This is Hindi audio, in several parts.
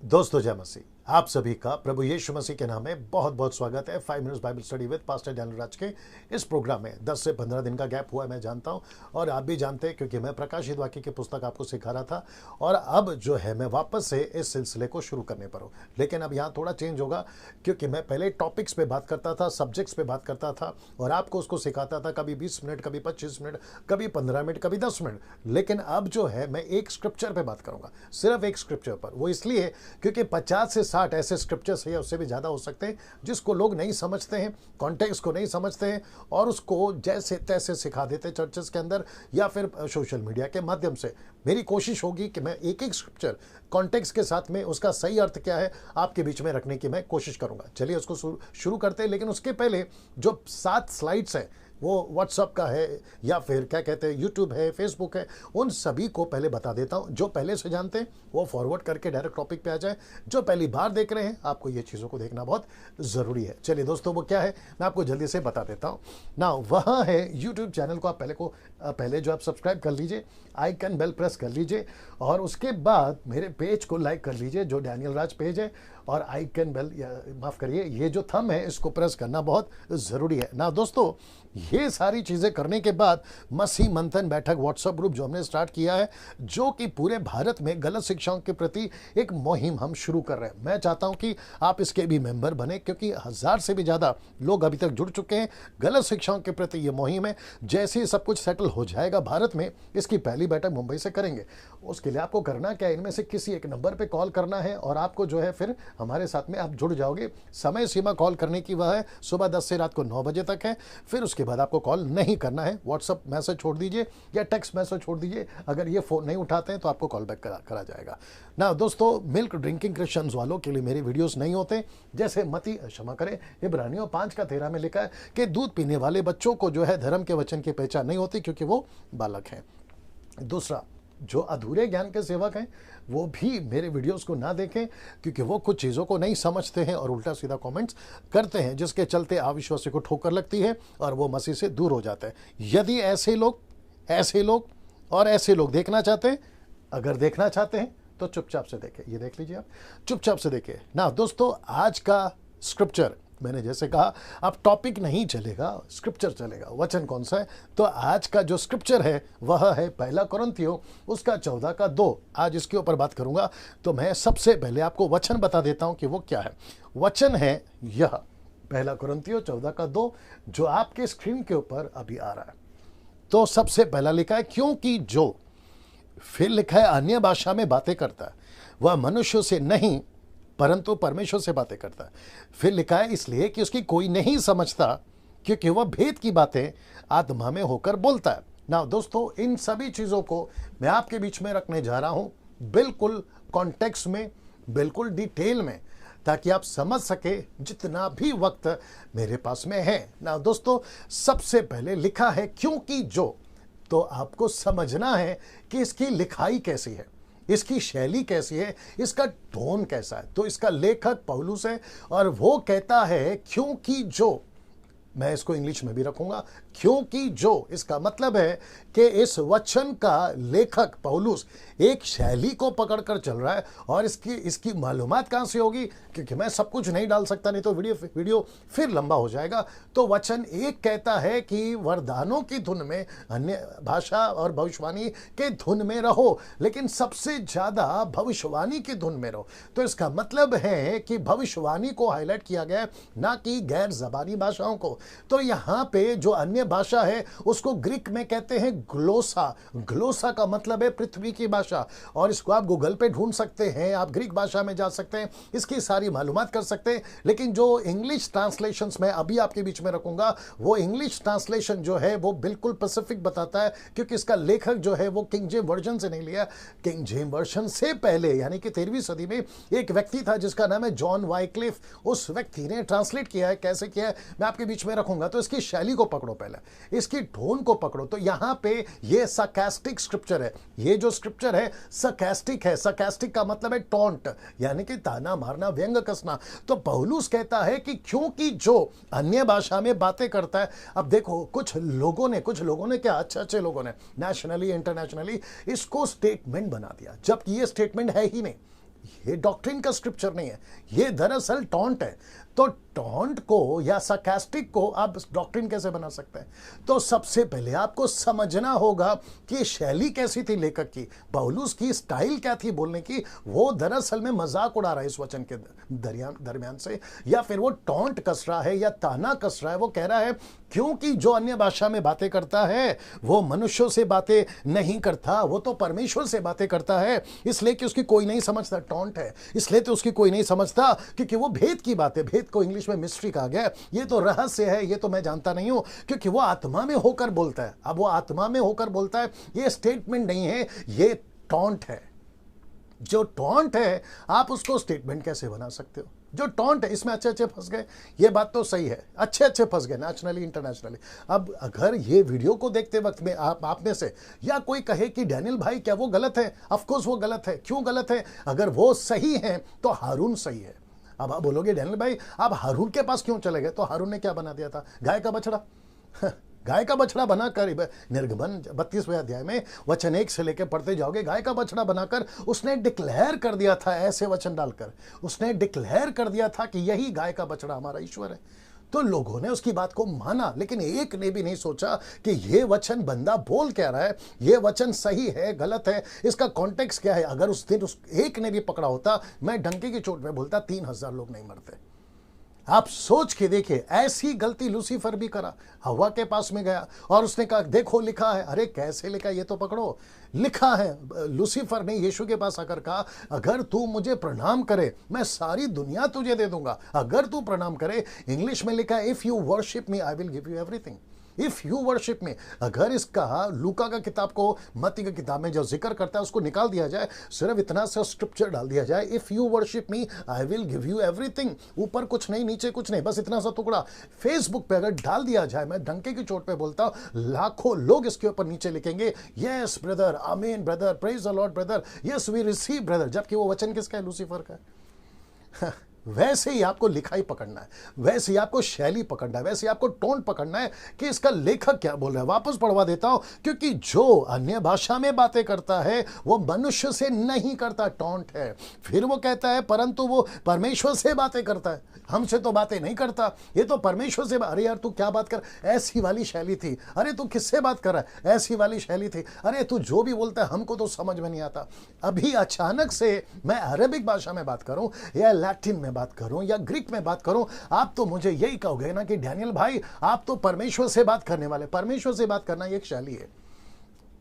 दोस्तों जय मसीह। आप सभी का प्रभु यीशु मसीह के नाम में बहुत बहुत स्वागत है 5 minutes Bible study with pastor Daniel Raj के इस प्रोग्राम में 10 से 15 दिन का गैप हुआ है, मैं जानता हूं और आप भी जानते हैं, क्योंकि मैं प्रकाशित वाक्य की पुस्तक आपको सिखा रहा था और अब जो है मैं वापस से इस सिलसिले को शुरू करने पर हूं। लेकिन अब यहाँ थोड़ा चेंज होगा, क्योंकि मैं पहले टॉपिक्स पे बात करता था, सब्जेक्ट्स पे बात करता था और आपको उसको सिखाता था, कभी 20 मिनट, कभी 25 मिनट, कभी 15 मिनट, कभी 10 मिनट। लेकिन अब जो है मैं एक स्क्रिप्चर पे बात करूंगा, सिर्फ एक स्क्रिप्चर पर। वो इसलिए क्योंकि 50 से 60 ऐसे स्क्रिप्चर्स है या उससे भी ज़्यादा हो सकते हैं जिसको लोग नहीं समझते हैं, कॉन्टेक्स्ट को नहीं समझते हैं और उसको जैसे तैसे सिखा देते चर्चेस के अंदर या फिर सोशल मीडिया के माध्यम से। मेरी कोशिश होगी कि मैं एक एक स्क्रिप्चर कॉन्टेक्स्ट के साथ में उसका सही अर्थ क्या है आपके बीच में रखने की मैं कोशिश करूंगा। चलिए उसको शुरू करते हैं। लेकिन उसके पहले जो 7 स्लाइड्स हैं वो व्हाट्सअप का है या फिर क्या कहते हैं यूट्यूब है, फेसबुक है, उन सभी को पहले बता देता हूं। जो पहले से जानते हैं वो फॉरवर्ड करके डायरेक्ट टॉपिक पे आ जाए। जो पहली बार देख रहे हैं आपको ये चीज़ों को देखना बहुत ज़रूरी है। चलिए दोस्तों, वो क्या है मैं आपको जल्दी से बता देता हूँ ना। वहाँ है यूट्यूब चैनल को आप पहले जो आप सब्सक्राइब कर लीजिए, आइकन बेल प्रेस कर लीजिए और उसके बाद मेरे पेज को लाइक कर लीजिए जो डैनियल राज पेज है, और आइकन बेल माफ़ करिए, ये जो थंब है इसको प्रेस करना बहुत ज़रूरी है ना। दोस्तों, ये सारी चीज़ें करने के बाद मसीह मंथन बैठक व्हाट्सएप ग्रुप जो हमने स्टार्ट किया है, जो कि पूरे भारत में गलत शिक्षाओं के प्रति एक मुहिम हम शुरू कर रहे हैं। मैं चाहता हूं कि आप इसके भी मेंबर बने, क्योंकि 1000 से भी ज़्यादा लोग अभी तक जुड़ चुके हैं। गलत शिक्षाओं के प्रति ये मुहिम है। जैसे ही सब कुछ सेटल हो जाएगा भारत में, इसकी पहली बैठक मुंबई से करेंगे। उसके लिए आपको करना क्या है, इनमें से किसी एक नंबर पर कॉल करना है और आपको जो है फिर हमारे साथ में आप जुड़ जाओगे। समय सीमा कॉल करने की वह है सुबह 10 से रात को 9 बजे तक है। फिर उसके बाद आपको कॉल नहीं करना है, व्हाट्सअप मैसेज छोड़ दीजिए या टेक्स्ट मैसेज छोड़ दीजिए। अगर ये फ़ोन नहीं उठाते हैं तो आपको कॉल बैक करा जाएगा ना। दोस्तों, मिल्क ड्रिंकिंग क्रिश्चियंस वालों के लिए मेरे वीडियोस नहीं होते। जैसे मती क्षमा करें, इब्रानियों 5:13 में लिखा है कि दूध पीने वाले बच्चों को जो है धर्म के वचन की पहचान नहीं होती, क्योंकि वो बालक हैं। दूसरा, जो अधूरे ज्ञान के सेवक हैं वो भी मेरे वीडियोस को ना देखें, क्योंकि वो कुछ चीज़ों को नहीं समझते हैं और उल्टा सीधा कमेंट्स करते हैं, जिसके चलते अविश्वासी को ठोकर लगती है और वो मसीह से दूर हो जाते हैं। यदि ऐसे लोग और ऐसे लोग देखना चाहते हैं, अगर देखना चाहते हैं तो चुपचाप से देखें। ये देख लीजिए, आप चुपचाप से देखें ना। दोस्तों, आज का स्क्रिप्चर मैंने जैसे कहा, अब टॉपिक नहीं चलेगा, स्क्रिप्चर चलेगा। वचन कौन सा है? तो आज का जो स्क्रिप्चर है वह है 1 कुरिन्थियों उसका 14 का 2। आज इसके ऊपर बात करूंगा। तो मैं सबसे पहले आपको वचन बता देता हूं कि वो क्या है। वचन है यह 1 कुरिन्थियों 14 का 2, जो आपके स्क्रीन के ऊपर अभी आ रहा है। तो सबसे पहला लिखा है, क्योंकि जो, फिर लिखा है अन्य भाषा में बातें करता है वह मनुष्यों से नहीं परंतु परमेश्वर से बातें करता है। फिर लिखा है, इसलिए कि उसकी कोई नहीं समझता, क्योंकि वह भेद की बातें आत्मा में होकर बोलता है ना। दोस्तों, इन सभी चीज़ों को मैं आपके बीच में रखने जा रहा हूं, बिल्कुल कॉन्टेक्स्ट में, बिल्कुल डिटेल में, ताकि आप समझ सके जितना भी वक्त मेरे पास में है ना। दोस्तों, सबसे पहले लिखा है क्योंकि जो, तो आपको समझना है कि इसकी लिखाई कैसी है, इसकी शैली कैसी है, इसका टोन कैसा है। तो इसका लेखक पौलुस है और वो कहता है क्योंकि जो, मैं इसको इंग्लिश में भी रखूंगा, क्योंकि जो, इसका मतलब है कि इस वचन का लेखक पौलुस एक शैली को पकड़कर चल रहा है। और इसकी मालूमात कहां से होगी, क्योंकि मैं सब कुछ नहीं डाल सकता, नहीं तो वीडियो फिर लंबा हो जाएगा। तो वचन एक कहता है कि वरदानों की धुन में, अन्य भाषा और भविष्यवाणी के धुन में रहो, लेकिन सबसे ज्यादा भविष्यवाणी की धुन में रहो। तो इसका मतलब है कि भविष्यवाणी को हाईलाइट किया गया, ना कि गैर जबानी भाषाओं को। तो यहां पे जो अन्य भाषा है उसको ग्रीक में कहते हैं ग्लोसा। ग्लोसा का मतलब है पृथ्वी की भाषा, और इसको आप गूगल पे ढूंढ सकते हैं, आप ग्रीक भाषा में जा सकते हैं, इसकी सारी मालूमात कर सकते हैं। लेकिन जो इंग्लिश ट्रांसलेशंस मैं अभी आपके बीच में रखूंगा, वो इंग्लिश ट्रांसलेशन जो है वो बिल्कुल पैसिफिक बताता है, क्योंकि इसका लेखक जो है वो किंग जेम वर्जन से नहीं लिया। किंग जेम वर्जन से पहले, यानी कि 13वीं सदी में एक व्यक्ति था जिसका नाम है जॉन वाइक्लिफ। उस व्यक्ति ने ट्रांसलेट किया है। कैसे किया है मैं आपके बीच में रखूंगा। तो इसकी शैली को पकड़ो, पहले इसकी टोन को पकड़ो। तो यहां पे ये sarcastic स्क्रिप्चर है। ये जो स्क्रिप्चर है sarcastic है। sarcastic का मतलब है टॉन्ट, यानी कि ताना मारना, व्यंग कसना। तो पौलुस कहता है कि क्योंकि जो अन्य भाषा में बातें करता है। अब देखो, कुछ लोगों ने क्या, अच्छे लोगों ने नेशनली इंटरनेशनली इसको स्टेटमेंट बना दिया, जबकि ये स्टेटमेंट है ही नहीं। ये डॉक्ट्रिन का स्क्रिप्चर नहीं है, ये दरअसल टॉन्ट है। तो टॉन्ट को या sarcastic को आप डॉक्ट्रिन कैसे बना सकते हैं? तो सबसे पहले आपको समझना होगा कि शैली कैसी थी लेखक की, पौलुस की स्टाइल क्या थी बोलने की। वो दरअसल में मजाक उड़ा रहा है इस वचन के दरमियान से, या फिर वो टॉन्ट कस रहा है या ताना कस रहा है। वो कह रहा है क्योंकि जो अन्य भाषा में बातें करता है वो मनुष्यों से बातें नहीं करता, वो तो परमेश्वर से बातें करता है, इसलिए कि उसकी कोई नहीं समझता। टॉन्ट है इसलिए तो उसकी कोई नहीं समझता क्योंकि वो भेद की बात है। भेद को इंग्लिश में मिस्ट्री कहा गया है। ये तो रहस्य है, ये तो मैं जानता नहीं हूं, क्योंकि वो आत्मा में होकर बोलता है। अब वो आत्मा में होकर बोलता है, ये स्टेटमेंट नहीं है, ये टॉन्ट है। जो टॉन्ट है आप उसको स्टेटमेंट कैसे बना सकते हो? जो टॉन्ट है इसमें अच्छे अच्छे फंस गए, ये बात तो सही है, अच्छे अच्छे फंस गए नेशनली इंटरनेशनली। अब अगर ये वीडियो को देखते वक्त में आप में से या कोई कहे कि डैनियल भाई क्या वो गलत है? ऑफ कोर्स वो गलत है। क्यों गलत है? अगर वो सही है तो हारून सही है। अब आप बोलोगे डैनियल भाई आप हारून के पास क्यों चले गए? तो हारून ने क्या बना दिया था? गाय का बछड़ा। गाय का बछड़ा बनाकर, निर्गमन 32वें अध्याय में वचन 1 से लेकर पढ़ते जाओगे, गाय का बछड़ा बनाकर उसने डिक्लेयर कर दिया था, ऐसे वचन डालकर उसने डिक्लेयर कर दिया था कि यही गाय का बछड़ा हमारा ईश्वर है। तो लोगों ने उसकी बात को माना, लेकिन एक ने भी नहीं सोचा कि ये वचन बंदा बोल क्या रहा है, ये वचन सही है गलत है, इसका कॉन्टेक्स्ट क्या है। अगर उस दिन उस एक ने भी पकड़ा होता, मैं डंके की चोट में बोलता 3000 लोग नहीं मरते। आप सोच के देखिए, ऐसी गलती लूसीफर भी करा। हवा के पास में गया और उसने कहा देखो लिखा है। अरे कैसे लिखा? ये तो पकड़ो, लिखा है। लूसीफर ने यीशु के पास आकर कहा अगर तू मुझे प्रणाम करे मैं सारी दुनिया तुझे दे दूंगा। अगर तू प्रणाम करे, इंग्लिश में लिखा है if you worship me I will give you everything. If you worship में, अगर इसका लूका का किताब को मत्ती की किताब में जो जिक्र करता है उसको निकाल दिया जाए, सिर्फ इतना सा स्क्रिप्चर डाल दिया जाए, if you worship me I will give you everything. ऊपर कुछ नहीं नीचे कुछ नहीं, बस इतना सा टुकड़ा फेसबुक पे अगर डाल दिया जाए, मैं डंके की चोट पे बोलता हूं लाखों लोग इसके ऊपर नीचे लिखेंगे yes brother, amen brother, praise the lord brother, yes we receive brother. जबकि वो वचन किसका है? लूसीफर का। वैसे ही आपको लिखाई पकड़ना है, वैसे ही आपको शैली पकड़ना है, वैसे ही आपको टोन पकड़ना है कि इसका लेखक क्या बोल रहा है। वापस पढ़वा देता हूं, क्योंकि जो अन्य भाषा में बातें करता है वो मनुष्य से नहीं करता, टोंट है। फिर वो कहता है परंतु वो परमेश्वर से बातें करता है, हमसे तो बातें नहीं करता, ये तो परमेश्वर से। अरे यार तू क्या बात कर, ऐसी वाली शैली थी। अरे तू किससे बात कर रहा है? ऐसी वाली शैली थी। अरे तू जो भी बोलता है हमको तो समझ में नहीं आता। अभी अचानक से मैं अरबिक भाषा में बात करूं या लैटिन में बात करूं या ग्रीक में बात करूं, आप तो मुझे यही कहोगे ना कि डैनियल भाई आप तो परमेश्वर से बात करने वाले। परमेश्वर से बात करना एक शैली है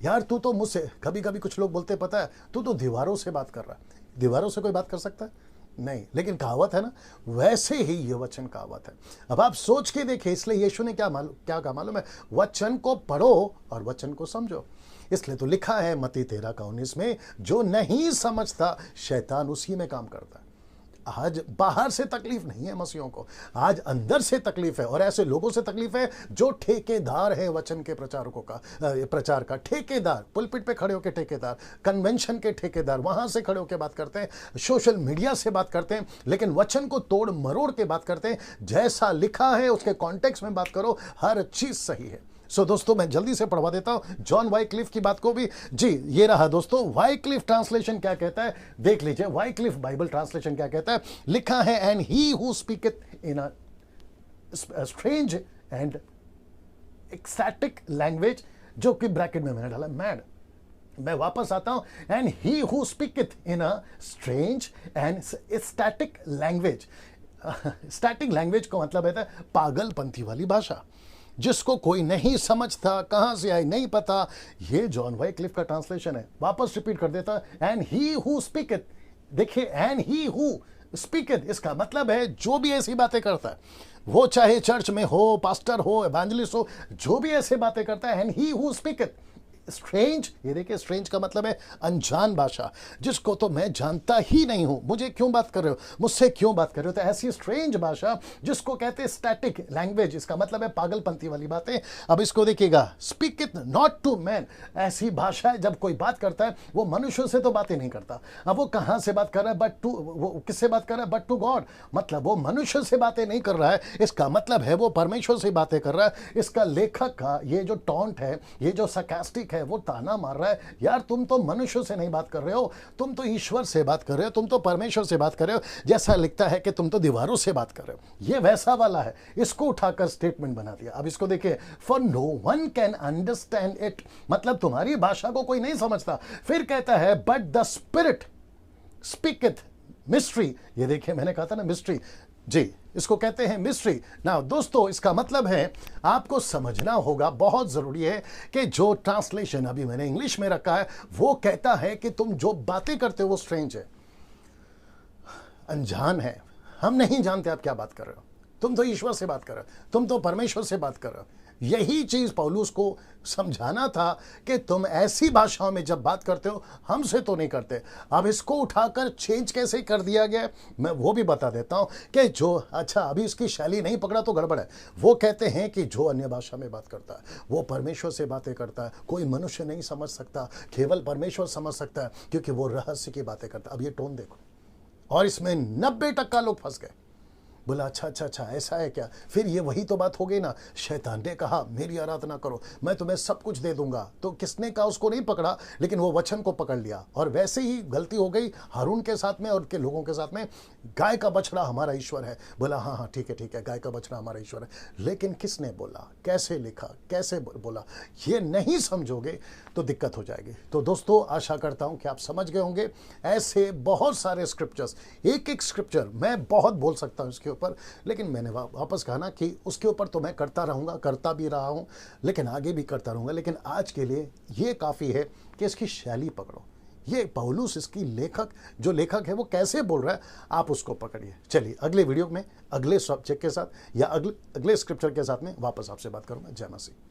यार। तू तो मुझसे, कभी कभी कुछ लोग बोलते पता है, तू तो दीवारों से बात कर रहा है। दीवारों से कोई बात कर सकता है? नहीं, लेकिन कहावत है ना, वैसे ही ये वचन कहावत है। अब आप सोच के देखिए, इसलिए यीशु ने क्या कहा मालूम है? वचन को पढ़ो और वचन को समझो। इसलिए तो लिखा है मत्ती 13:19 में, जो नहीं समझता शैतान उसी में काम करता है। आज बाहर से तकलीफ नहीं है मसीहों को, आज अंदर से तकलीफ है। और ऐसे लोगों से तकलीफ है जो ठेकेदार है वचन के प्रचारकों का, प्रचार का ठेकेदार, पुलपिट पे खड़े होकर ठेकेदार, कन्वेंशन के ठेकेदार, वहां से खड़े होकर बात करते हैं, सोशल मीडिया से बात करते हैं, लेकिन वचन को तोड़ मरोड़ के बात करते हैं। जैसा लिखा है उसके कॉन्टेक्स्ट में बात करो, हर चीज सही है। सो दोस्तों मैं जल्दी से पढ़वा देता हूं जॉन वाइक्लिफ की बात को भी। जी ये रहा दोस्तों, वाइक्लिफ ट्रांसलेशन क्या कहता है देख लीजिए। वाइक्लिफ बाइबल ट्रांसलेशन क्या कहता है? लिखा है and he who speaketh in a strange and ecstatic language, जो कि ब्रैकेट में मैंने डाला मैड। मैं वापस आता हूं, and he who speaketh in a strange and static language. Static language का मतलब है पागलपंथी वाली भाषा, जिसको कोई नहीं समझता, कहां से आई नहीं पता। ये जॉन वाइक्लिफ का ट्रांसलेशन है। वापस रिपीट कर देता, एंड ही हु स्पीकeth। देखिए एंड ही हु स्पीकeth, इसका मतलब है जो भी ऐसी बातें करता है, वो चाहे चर्च में हो, पास्टर हो, एवेंजलिस्ट हो, जो भी ऐसे बातें करता है, एंड ही हु स्पीकeth स्ट्रेंज। ये देखिए स्ट्रेंज का मतलब है अनजान भाषा, जिसको तो मैं जानता ही नहीं हूं। मुझे क्यों बात कर रहे हो, मुझसे क्यों बात कर रहे हो? तो ऐसी स्ट्रेंज भाषा जिसको कहते हैं स्टैटिक लैंग्वेज, इसका मतलब है पागलपंथी वाली बातें। अब इसको देखिएगा, स्पीकeth नॉट टू मैन। ऐसी भाषा है जब कोई बात करता है वो मनुष्यों से तो बातें नहीं करता। अब वो कहां से बात कर रहा है? बट टू, वो किससे बात कर रहा है? But to God. मतलब वो मनुष्य से बातें नहीं कर रहा है, इसका मतलब है वो परमेश्वर से बातें कर रहा है। इसका लेखक का ये जो टॉन्ट है, ये जो sarcastic है, है वो ताना मार रहा है, यार तुम तो मनुष्य से नहीं बात कर रहे हो, तुम तो ईश्वर से बात कर रहे हो, तुम तो परमेश्वर से बात कर रहे हो, जैसा लिखता है कि तुम तो दीवारों से बात कर रहे हो। ये वैसा वाला है, इसको उठाकर स्टेटमेंट बना दिया। अब इसको देखिए, for no one can understand it, मतलब तुम्हारी भाषा को कोई नहीं समझता। फिर कहता है बट द स्पिरिट स्पीकeth मिस्ट्री। ये देखिए, मैंने कहा था ना मिस्ट्री, जी इसको कहते हैं मिस्ट्री। ना दोस्तों, इसका मतलब है आपको समझना होगा, बहुत जरूरी है कि जो ट्रांसलेशन अभी मैंने इंग्लिश में रखा है वो कहता है कि तुम जो बातें करते हो वो स्ट्रेंज है, अनजान है, हम नहीं जानते आप क्या बात कर रहे हो, तुम तो ईश्वर से बात कर रहे हो, तुम तो परमेश्वर से बात कर रहे हो। यही चीज पौलुस को समझाना था कि तुम ऐसी भाषाओं में जब बात करते हो, हमसे तो नहीं करते। अब इसको उठाकर चेंज कैसे कर दिया गया, मैं वो भी बता देता हूं कि जो, अच्छा अभी इसकी शैली नहीं पकड़ा तो गड़बड़ है। वो कहते हैं कि जो अन्य भाषा में बात करता है वो परमेश्वर से बातें करता है, कोई मनुष्य नहीं समझ सकता, केवल परमेश्वर समझ सकता है, क्योंकि वो रहस्य की बातें करता है। अब ये टोन देखो, और इसमें 90% लोग फंस गए। बोला अच्छा ऐसा है क्या? फिर ये वही तो बात हो गई ना, शैतान ने कहा मेरी आराधना करो, मैं तुम्हें सब कुछ दे दूंगा। तो किसने कहा? उसको नहीं पकड़ा, लेकिन वो वचन को पकड़ लिया। और वैसे ही गलती हो गई हारून के साथ में और के लोगों के साथ में। गाय का बछड़ा हमारा ईश्वर है। बोला हाँ ठीक है, गाय का बछड़ा हमारा ईश्वर है, लेकिन किसने बोला, कैसे लिखा, कैसे बोला, ये नहीं समझोगे तो दिक्कत हो जाएगी। तो दोस्तों, आशा करता हूं कि आप समझ गए होंगे। ऐसे बहुत सारे स्क्रिप्चर्स, एक एक स्क्रिप्चर मैं बहुत बोल सकता हूं इसके ऊपर, लेकिन मैंने वापस कहा ना कि उसके ऊपर तो मैं करता रहूंगा, करता भी रहा हूं, लेकिन आगे भी करता रहूंगा। लेकिन आज के लिए ये काफी है कि इसकी शैली पकड़ो। ये पौलुस, इसकी जो लेखक है वो कैसे बोल रहा है, आप उसको पकड़िए। चलिए अगले वीडियो में अगले सब्जेक्ट के साथ या अगले स्क्रिप्चर के साथ में वापस आपसे बात करूंगा। जय मसीह।